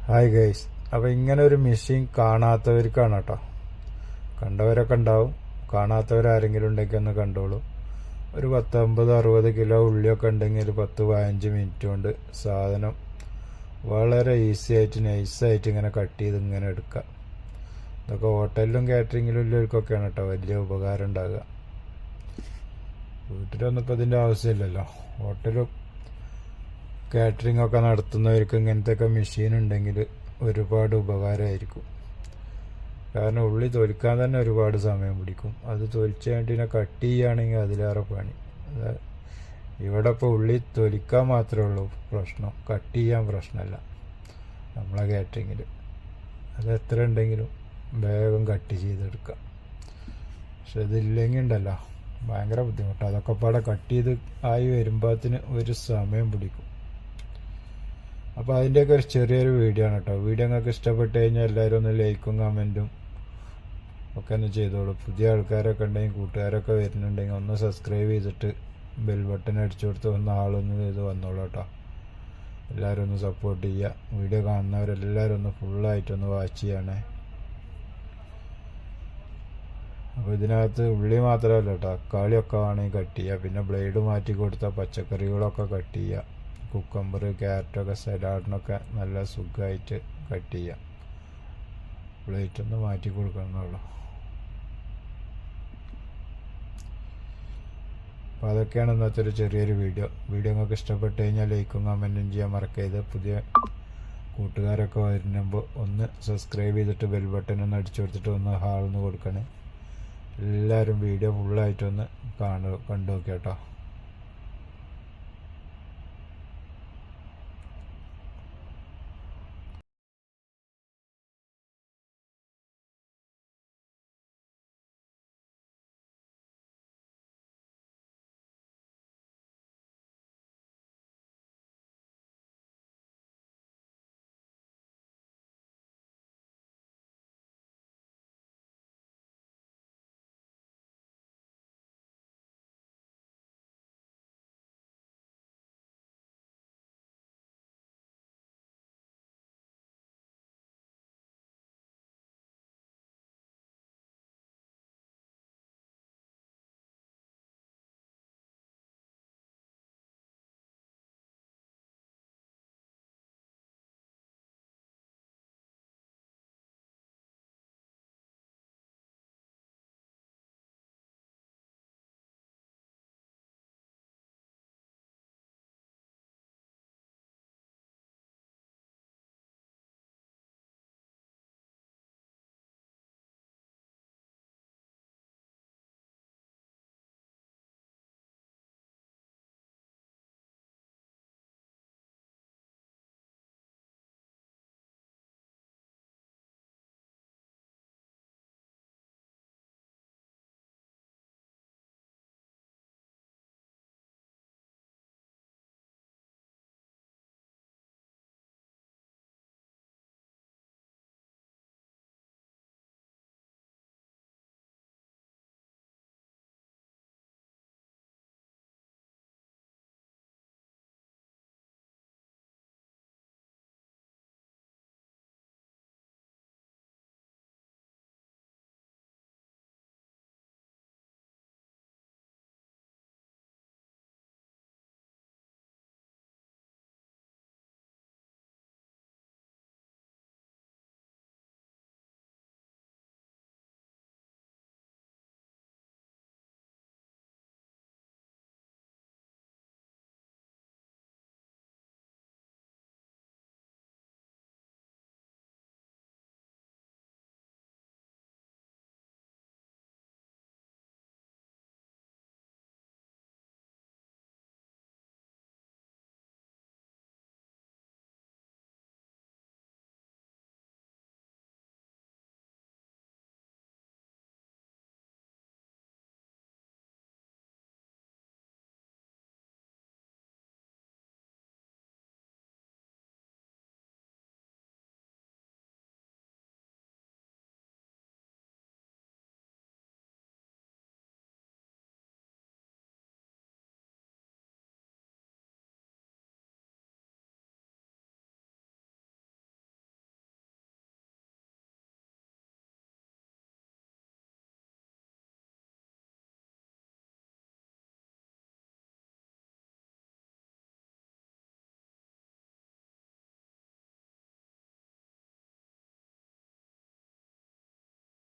Hi guys, അപ്പോൾ ഇങ്ങനെ ഒരു മെഷീൻ കാണാത്തവർക്കാണ് കേട്ടോ. കണ്ടവരൊക്കെ ഉണ്ടാവും, കാണാത്തവരാരെങ്കിലും ഉണ്ടെങ്കിൽ ഒന്ന് കണ്ടോളൂ. ഒരു 50-60 കിലോ ഉള്ളിയൊക്കെ ഉണ്ടെങ്കിൽ ഒരു 10-15 മിനിറ്റ് കൊണ്ട് സാധനം വളരെ ഈസി ആയിട്ട് നൈസായിട്ട് ഇങ്ങനെ കട്ട് ചെയ്ത് ഇങ്ങനെ എടുക്കാം. ഇതൊക്കെ ഹോട്ടലിലും കാറ്ററിങ്ങിലും ഉള്ളവർക്കൊക്കെയാണ് കേട്ടോ വലിയ ഉപകാരം ഉണ്ടാകുക. വീട്ടിലൊന്നും ഇപ്പോൾ ഇതിൻ്റെ ആവശ്യമില്ലല്ലോ. ഹോട്ടലും കാറ്ററിംഗ് ഒക്കെ നടത്തുന്നവർക്ക് ഇങ്ങനത്തെയൊക്കെ മെഷീൻ ഉണ്ടെങ്കിൽ ഒരുപാട് ഉപകാരമായിരിക്കും. കാരണം ഉള്ളി തൊലിക്കാൻ തന്നെ ഒരുപാട് സമയം പിടിക്കും. അത് തൊലിച്ച് കഴിഞ്ഞിട്ട് കട്ട് ചെയ്യുകയാണെങ്കിൽ അതിലേറെ പണി. ഇവിടെ ഇപ്പോൾ ഉള്ളി തൊലിക്കാൻ മാത്രമേ ഉള്ളൂ പ്രശ്നം, കട്ട് ചെയ്യാൻ പ്രശ്നമല്ല നമ്മളെ കാറ്ററിങ്ങിൽ. അത് എത്ര ഉണ്ടെങ്കിലും വേഗം കട്ട് ചെയ്തെടുക്കാം. പക്ഷെ ഇതില്ലെങ്കിൽ ഉണ്ടല്ലോ ഭയങ്കര ബുദ്ധിമുട്ടാണ്. അതൊക്കെ പാടെ കട്ട് ചെയ്ത് ആയി വരുമ്പോഴത്തിന് ഒരു സമയം പിടിക്കും. അപ്പോൾ അതിൻ്റെയൊക്കെ ഒരു ചെറിയൊരു വീഡിയോ ആണ് കേട്ടോ. വീഡിയോ നിങ്ങൾക്ക് ഇഷ്ടപ്പെട്ട് കഴിഞ്ഞാൽ എല്ലാവരും ഒന്ന് ലൈക്കും കമൻറ്റും ഒക്കെ ഒന്ന് ചെയ്തോളൂ. പുതിയ ആൾക്കാരൊക്കെ ഉണ്ടെങ്കിൽ കൂട്ടുകാരൊക്കെ വരുന്നുണ്ടെങ്കിൽ ഒന്ന് സബ്സ്ക്രൈബ് ചെയ്തിട്ട് ബെൽ ബട്ടൺ അടിച്ചു കൊടുത്ത് ആളൊന്ന് ഇത് വന്നോളൂ കേട്ടോ. എല്ലാവരും ഒന്ന് സപ്പോർട്ട് ചെയ്യുക. വീഡിയോ കാണുന്നവരെല്ലാവരും ഒന്ന് ഫുള്ളായിട്ടൊന്ന് വാച്ച് ചെയ്യണേ. അപ്പോൾ ഇതിനകത്ത് ഉള്ളി മാത്രമല്ല കേട്ടോ, തക്കാളിയൊക്കെ വേണമെങ്കിൽ കട്ട് ചെയ്യുക. പിന്നെ ബ്ലേഡ് മാറ്റി കൊടുത്താൽ പച്ചക്കറികളൊക്കെ കട്ട് ചെയ്യുക. കുക്കമ്പർ, ക്യാരറ്റൊക്കെ സലാഡിനൊക്കെ നല്ല സുഖമായിട്ട് കട്ട് ചെയ്യാം. പ്ലേറ്റ് ഒന്ന് മാറ്റി കൊടുക്കണമെന്നുള്ളൂ. അപ്പോൾ അതൊക്കെയാണ് ഇന്നത്തെ ഒരു ചെറിയൊരു വീഡിയോ. നിങ്ങൾക്ക് ഇഷ്ടപ്പെട്ട് കഴിഞ്ഞാൽ ലൈക്കും കമൻറ്റും ചെയ്യാൻ മറക്കരുത്. പുതിയ കൂട്ടുകാരൊക്കെ വരുമ്പോൾ ഒന്ന് സബ്സ്ക്രൈബ് ചെയ്തിട്ട് ബെൽ ബട്ടൺ ഒന്ന് അടിച്ചു കൊടുത്തിട്ട് ഒന്ന് ഹാളൊന്ന് കൊടുക്കണേ. എല്ലാവരും വീഡിയോ ഫുള്ളായിട്ടൊന്ന് കണ്ടു നോക്കിയാട്ടോ.